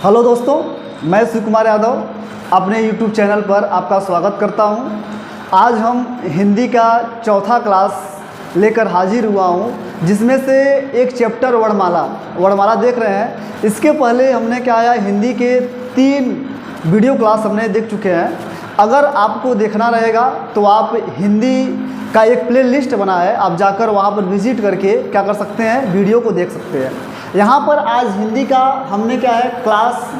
Hello दोस्तों, मैं शिव कुमार यादव अपने यूट्यूब चैनल पर आपका स्वागत करता हूं। आज हम हिंदी का चौथा क्लास लेकर हाजिर हुआ हूं, जिसमें से एक चैप्टर वर्णमाला देख रहे हैं। इसके पहले हमने क्या है, हिंदी के 3 वीडियो क्लास हमने देख चुके हैं। अगर आपको देखना रहेगा तो आप हिंदी का एक प्ले लिस्ट बना है, आप जाकर वहाँ पर विज़िट करके क्या कर सकते हैं, वीडियो को देख सकते हैं। यहाँ पर आज हिंदी का हमने क्या है, क्लास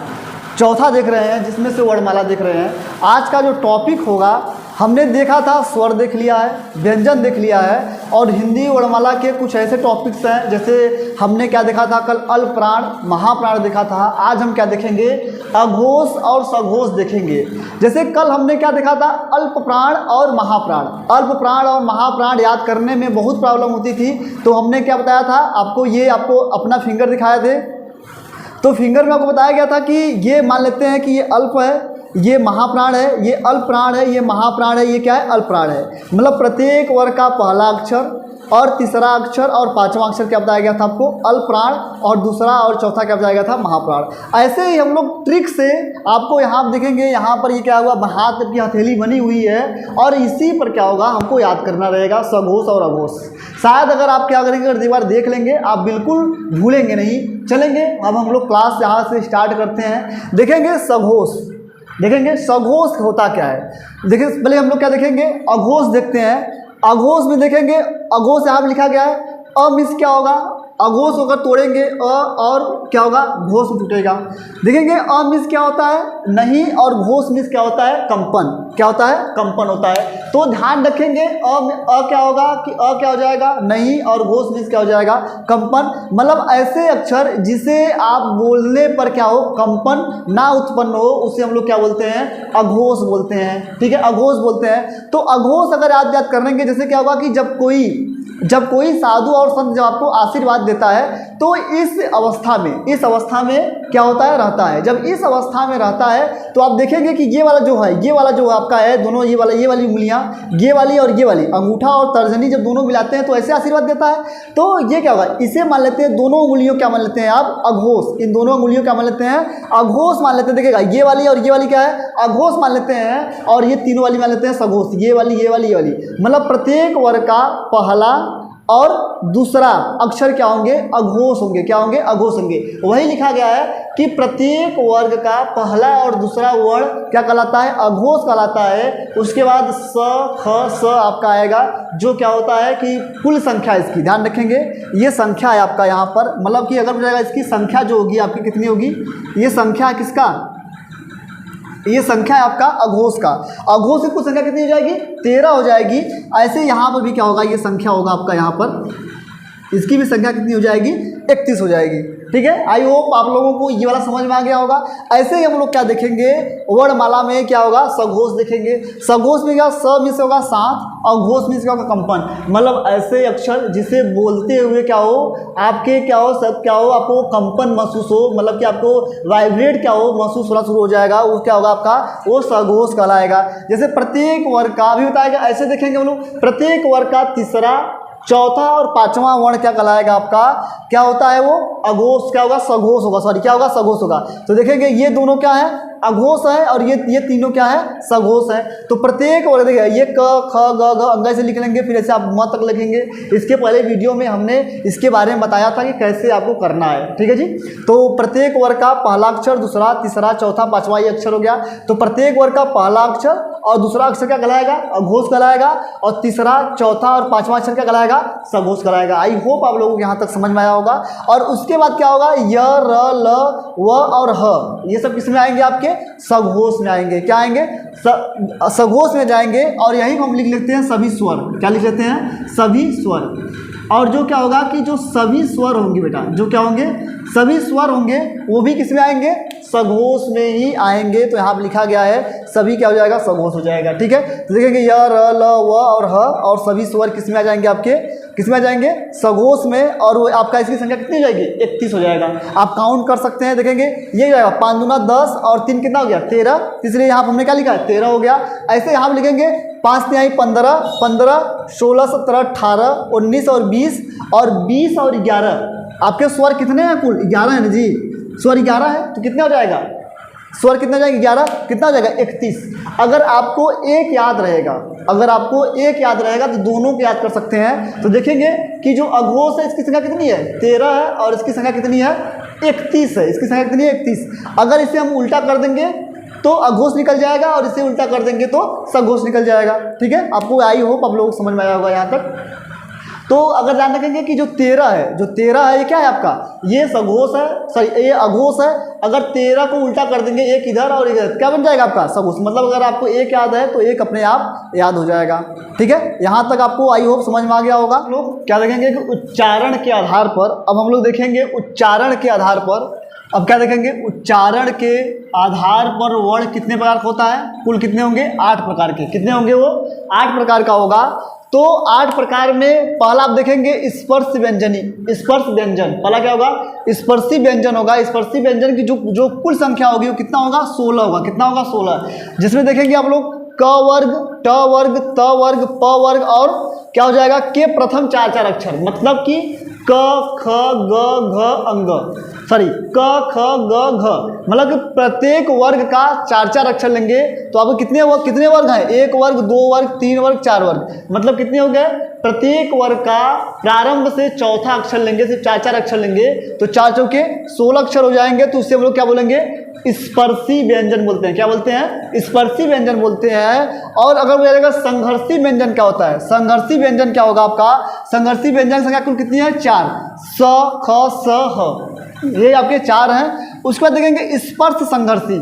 चौथा देख रहे हैं, जिसमें से वर्णमाला देख रहे हैं। आज का जो टॉपिक होगा, हमने देखा था स्वर देख लिया है, व्यंजन देख लिया है, और हिंदी वर्णमाला के कुछ ऐसे टॉपिक्स हैं, जैसे हमने क्या देखा था कल, अल्प प्राण महाप्राण देखा था। आज हम क्या देखेंगे, अघोष और सघोष देखेंगे। जैसे कल हमने क्या देखा था, अल्प प्राण और महाप्राण। अल्प प्राण और महाप्राण याद करने में बहुत प्रॉब्लम होती थी, तो हमने क्या बताया था आपको, ये आपको अपना फिंगर दिखाए थे, तो फिंगर में आपको बताया गया था कि ये मान लेते हैं कि ये अल्प है, ये महाप्राण है, ये अल्प प्राण है, ये महाप्राण है, ये क्या है, अल्प प्राण है। मतलब प्रत्येक वर्ग का पहला अक्षर और तीसरा अक्षर और पांचवा अक्षर क्या बताया गया था आपको, अल्प प्राण, और दूसरा और चौथा क्या बताया गया था, महाप्राण। ऐसे ही हम लोग ट्रिक से आपको यहाँ देखेंगे, यहाँ पर ये क्या हुआ, हाथ की हथेली बनी हुई है, और इसी पर क्या होगा, हमको याद करना रहेगा सघोष और अघोष। शायद अगर आप क्या करेंगे, अगर एक बार देख लेंगे, आप बिल्कुल भूलेंगे नहीं। चलेंगे अब हम लोग क्लास यहाँ से स्टार्ट करते हैं। देखेंगे सघोष, देखेंगे सघोष होता क्या है। देखिए पहले हम लोग क्या देखेंगे, अघोष देखते हैं। अघोष में देखेंगे, अघोष यहाँ पर लिखा गया है, अ मिस क्या होगा, अघोष होकर तोड़ेंगे अ, और क्या होगा, घोष टूटेगा। देखेंगे अ मिस क्या होता है, नहीं, और घोष मिस क्या होता है, कंपन। क्या होता है, कंपन होता है। तो ध्यान रखेंगे, अ क्या होगा कि अ क्या हो जाएगा, नहीं, और घोष मिस क्या हो जाएगा, कंपन। मतलब ऐसे अक्षर जिसे आप बोलने पर क्या हो, कंपन ना उत्पन्न हो, उसे हम लोग क्या बोलते हैं, अघोष बोलते हैं। ठीक है, अघोष बोलते हैं। तो अघोष अगर आप याद करेंगे, जैसे क्या होगा कि जब कोई साधु और संत जब आपको आशीर्वाद देता है, तो इस अवस्था में क्या होता है, रहता है। जब इस अवस्था में रहता है तो आप देखेंगे कि ये वाला जो आपका है, दोनों ये वाली उंगलियां, ये वाली और ये वाली, अंगूठा और तर्जनी जब दोनों मिलाते हैं तो ऐसे आशीर्वाद देता है। तो ये क्या होगा, इसे मान लेते हैं, दोनों उंगलियों क्या मान लेते हैं आप, अघोष। इन दोनों उंगलियों क्या मान लेते हैं, अघोष मान लेते हैं। देखिएगा ये वाली और ये वाली क्या है, अघोष मान लेते हैं, और ये तीनों वाली मान लेते हैं सघोष। ये वाली मतलब प्रत्येक वर्ग का पहला और दूसरा अक्षर क्या होंगे, अघोष होंगे। क्या होंगे, अघोष होंगे। वही लिखा गया है कि प्रत्येक वर्ग का पहला और दूसरा वर्ण क्या कहलाता है, अघोष कहलाता है। उसके बाद स ख स आपका आएगा, जो क्या होता है कि कुल संख्या इसकी ध्यान रखेंगे, ये संख्या है आपका यहाँ पर, मतलब कि अगर जाएगा इसकी संख्या जो होगी आपकी कितनी होगी, ये संख्या है किसका, ये संख्या है आपका अघोष का। अघोष की कुल संख्या कितनी हो जाएगी, 13 हो जाएगी। ऐसे यहाँ पर भी क्या होगा, ये संख्या होगा आपका, यहाँ पर इसकी भी संख्या कितनी हो जाएगी, 31 हो जाएगी। ठीक है, आई होप आप लोगों को ये वाला समझ में आ गया होगा। ऐसे ही हम लोग क्या देखेंगे, वर्णमाला में क्या होगा, सघोष देखेंगे। सघोष में क्या, स मिस होगा साथ, और घोष मिस क्या होगा, कंपन। मतलब ऐसे अक्षर जिसे बोलते हुए क्या हो, आपके क्या हो, सब क्या हो, आपको कंपन महसूस हो, मतलब कि आपको वाइब्रेट क्या हो, महसूस होना शुरू हो जाएगा, वो क्या होगा आपका, वो सघोष कहलाएगा। जैसे प्रत्येक वर्ग का भी बताएगा, ऐसे देखेंगे हम लोग, प्रत्येक वर्ग का तीसरा, चौथा और पांचवा वर्ण क्या कहलाएगा आपका, क्या होता है वो, अघोष क्या होगा, सघोष होगा, सॉरी क्या होगा, सघोष होगा। तो देखेंगे ये दोनों क्या है, अघोष है, और ये तीनों क्या है, सघोष है। तो प्रत्येक वर्ग देखिए, ये क ख ग घ अंग से लिख लेंगे, फिर ऐसे आप म तक लिखेंगे। इसके पहले वीडियो में हमने इसके बारे में बताया था कि कैसे आपको करना है। ठीक है जी। तो प्रत्येक वर्ग का पहला अक्षर, दूसरा, तीसरा, चौथा, पांचवा, ये अक्षर हो गया। तो प्रत्येक वर्ग का पहला अक्षर और दूसरा अक्षर क्या कहलाएगा, अघोष कहलाएगा, और तीसरा, चौथा और पांचवा अक्षर क्या कहलाएगा, सघोष कहलाएगा। आई होप आप लोगों को यहाँ तक समझ में आया होगा। और उसके बाद क्या होगा, य र ल व और ह, ये सब किसमें आएंगे, आपके सघोष में आएंगे। क्या आएंगे, सघोष में जाएंगे। और यही हम लिख लेते हैं सभी स्वर, क्या लिख लेते हैं, सभी स्वर। और जो क्या होगा कि जो सभी स्वर होंगे बेटा, जो क्या होंगे, सभी स्वर होंगे, वो भी किस में आएंगे, सघोष में ही आएंगे। तो यहाँ पर लिखा गया है सभी क्या हो जाएगा, सघोष हो जाएगा। ठीक है, तो देखेंगे य र ल व और ह, और सभी स्वर किस में आ जाएंगे, आपके किस में आ जाएंगे, सघोष में। और वो आपका इसकी संख्या कितनी हो जाएगी, 31 हो जाएगा। आप काउंट कर सकते हैं, देखेंगे ये हो जाएगा 5 दूना 10 और 3 कितना हो गया, 13। इसलिए यहाँ पर हमने क्या लिखा है, 13 हो गया। ऐसे यहाँ पर लिखेंगे 5 तिहाई 15, 15, 16, 17, 18, 19 और 20, और 20 और 11। आपके स्वर कितने हैं, कुल 11 है ना जी। स्वर 11 है तो कितना हो जाएगा, स्वर कितना हो जाएगा 11, कितना हो जाएगा 31। अगर आपको एक याद रहेगा, अगर आपको एक याद रहेगा तो दोनों को याद कर सकते हैं। तो देखेंगे कि जो अघोष है इसकी संख्या कितनी है 13 है और इसकी संख्या कितनी है 31 है, इसकी संख्या कितनी है 31। अगर इसे हम उल्टा कर देंगे तो अघोष निकल जाएगा और इसे उल्टा कर देंगे तो सघोष निकल जाएगा। ठीक है, आपको आई होप आप लोगों को समझ में आया होगा यहाँ तक। तो अगर ध्यान रखेंगे कि जो 13 है, जो 13 है ये क्या है आपका, ये सघोष है, सॉरी ये अघोष है। अगर 13 को उल्टा कर देंगे एक इधर और एक इधर, क्या बन जाएगा आपका सघोष। मतलब अगर आपको एक याद है तो एक अपने आप याद हो जाएगा। ठीक है, यहाँ तक आपको आई होप समझ में आ गया होगा। हम लोग क्या देखेंगे कि उच्चारण के आधार पर, अब हम लोग देखेंगे उच्चारण के आधार पर, अब क्या देखेंगे उच्चारण के आधार पर वर्ण कितने प्रकार का होता है, कुल कितने होंगे 8 प्रकार के। कितने होंगे वो 8 प्रकार का होगा। तो 8 प्रकार में पहला आप देखेंगे स्पर्श व्यंजनी, स्पर्श व्यंजन पहला क्या होगा, स्पर्शी व्यंजन होगा। स्पर्शी व्यंजन की जो कुल संख्या होगी वो कितना होगा 16 होगा। कितना होगा 16, जिसमें देखेंगे आप लोग क वर्ग, ट वर्ग, त वर्ग, प वर्ग और क्या हो जाएगा के प्रथम 4 अक्षर, मतलब कि क ख ग घ अंग, सॉरी क ख ग घ, मतलब कि प्रत्येक वर्ग का 4 अक्षर लेंगे तो आपको कितने वर्ग हैं, 1 वर्ग, 2 वर्ग, 3 वर्ग, 4 वर्ग, मतलब कितने हो गए, प्रत्येक वर्ग का प्रारंभ से चौथा अक्षर लेंगे, सिर्फ 4 अक्षर लेंगे तो 4 चौके 16 अक्षर हो जाएंगे। तो उससे हम लोग क्या बोलेंगे स्पर्शी व्यंजन बोलते हैं। क्या बोलते हैं, स्पर्शी व्यंजन बोलते हैं। और अगर बोलेगा संघर्षी व्यंजन क्या होता है, संघर्षी व्यंजन क्या होगा आपका, संघर्षी व्यंजन संख्या कुल कितनी है 4, स ख स ह, ये आपके 4 हैं। उसके बाद देखेंगे स्पर्श संघर्षी,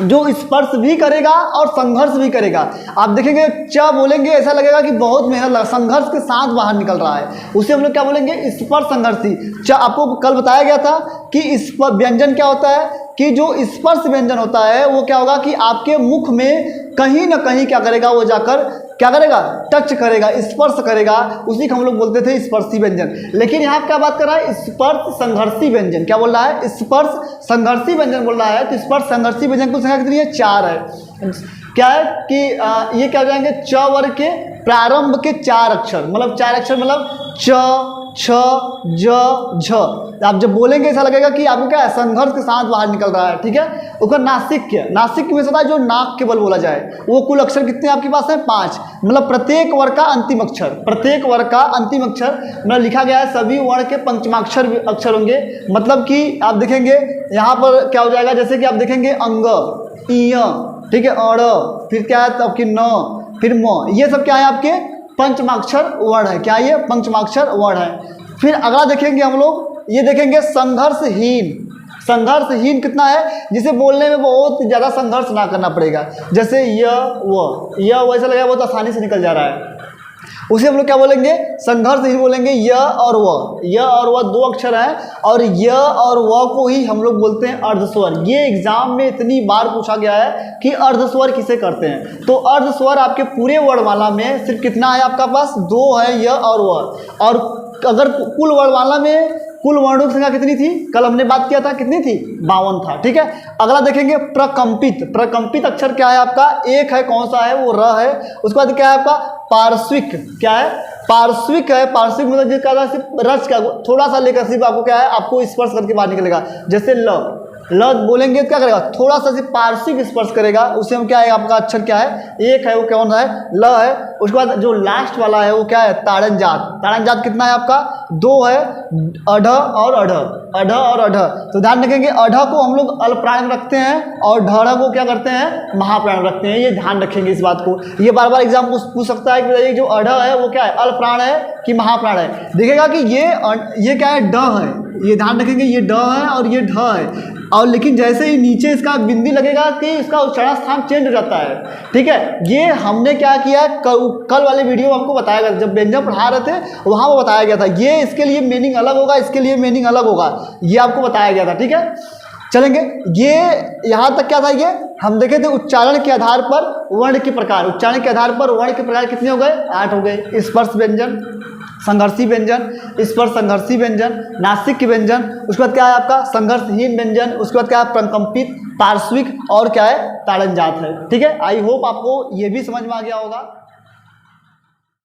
जो स्पर्श भी करेगा और संघर्ष भी करेगा। आप देखेंगे च बोलेंगे ऐसा लगेगा कि बहुत मेहनत लगा, संघर्ष के साथ बाहर निकल रहा है, उसे हम लोग क्या बोलेंगे स्पर्श संघर्षी। च आपको कल बताया गया था कि व्यंजन क्या होता है, कि जो स्पर्श व्यंजन होता है वो क्या होगा कि आपके मुख में कहीं ना कहीं क्या करेगा, वो जाकर क्या करेगा, टच करेगा, स्पर्श करेगा, उसी को हम लोग बोलते थे स्पर्शी व्यंजन। लेकिन यहाँ क्या बात कर रहा है, स्पर्श संघर्षी व्यंजन। क्या बोल रहा है, स्पर्श संघर्षी व्यंजन बोल रहा है। तो स्पर्श संघर्षी व्यंजन की संख्या कितनी है 4 है। क्या है कि ये क्या हो जाएंगे च वर्ग के प्रारंभ के 4 अक्षर, मतलब 4 अक्षर मतलब च छ ज झ। आप जब बोलेंगे ऐसा लगेगा कि आपको क्या है संघर्ष के साथ बाहर निकल रहा है। ठीक है, उसका नासिक्य, नासिक्य में होता है जो नाक के बल बोला जाए, वो कुल अक्षर कितने आपके पास है 5, मतलब प्रत्येक वर्ग का अंतिम अक्षर, प्रत्येक वर्ग का अंतिम अक्षर मतलब लिखा गया है सभी वर्ण के पंचमाक्षर अक्षर होंगे। मतलब कि आप देखेंगे यहाँ पर क्या हो जाएगा, जैसे कि आप देखेंगे अंग, इय, ठीक है, अड़, फिर क्या है आपकी न, फिर म, ये सब क्या है आपके पंचमाक्षर वर्ण है। क्या ये पंचमाक्षर वर्ण है। फिर अगला देखेंगे हम लोग, ये देखेंगे संघर्षहीन। संघर्षहीन कितना है, जिसे बोलने में बहुत ज़्यादा संघर्ष ना करना पड़ेगा, जैसे यह वैसा लगेगा बहुत आसानी से निकल जा रहा है, उसे हम लोग क्या बोलेंगे संघर्षहीन बोलेंगे। य और व 2 अक्षर है, और य और व को ही हम लोग बोलते हैं अर्धस्वर। ये एग्जाम में इतनी बार पूछा गया है कि अर्धस्वर किसे करते हैं। तो अर्धस्वर आपके पूरे वर्णमाला में सिर्फ कितना है आपका पास 2 है, य और व। और अगर कुल वर्णमाला में कुल वर्णों की संख्या कितनी थी, कल हमने बात किया था कितनी थी 52 था। ठीक है, अगला देखेंगे प्रकंपित। प्रकंपित अक्षर क्या है आपका, एक है, कौन सा है वो र है। उसके बाद क्या है आपका पार्श्विक। क्या है पार्श्विक है, पार्श्विक मतलब जिसका रस का थोड़ा सा लेकर सिर्फ आपको क्या है आपको स्पर्श करके बाहर निकलेगा। जैसे ल बोलेंगे क्या करेगा, थोड़ा सा सिर्फ पार्श्विक स्पर्श करेगा, उसे हम क्या है आपका अक्षर क्या है एक है, वो कौन है ल है। उसके बाद जो लास्ट वाला है वो क्या है ताड़न जात। ताड़न जात कितना है आपका 2 है, अढ़ और अढ़। तो ध्यान रखेंगे अढ़ को हम लोग अल्प प्राण में रखते हैं और ढढ़ को क्या करते हैं महाप्राण में रखते हैं। ये ध्यान रखेंगे इस बात को, ये बार बार एग्जाम पूछ सकता है कि जो अढ़ है वो क्या है अल्प प्राण है कि महाप्राण है। देखिएगा कि ये क्या है ड है, ये ध्यान रखेंगे ये ड है और ये ढ है। और लेकिन जैसे ही नीचे इसका बिंदी लगेगा कि इसका उच्चारण स्थान चेंज हो जाता है। ठीक है, ये हमने क्या किया कल वाले वीडियो में आपको बताया गया, जब व्यंजन पढ़ा रहे थे वहाँ पर बताया गया था। ये इसके लिए मीनिंग अलग होगा, इसके लिए मीनिंग अलग होगा, ये आपको बताया गया था। ठीक है, चलेंगे ये यहाँ तक क्या था, ये हम देखे थे उच्चारण के आधार पर वर्ण के प्रकार। उच्चारण के आधार पर वर्ण के प्रकार कितने हो गए 8 हो गए। स्पर्श व्यंजन, संघर्षी व्यंजन, स्पर्श संघर्षी व्यंजन, नासिक व्यंजन, उसके बाद क्या है आपका संघर्षहीन व्यंजन, उसके बाद क्या है प्रकंपित, पार्श्विक और क्या है ताड़न जात है। ठीक है, आई होप आपको ये भी समझ में आ गया होगा।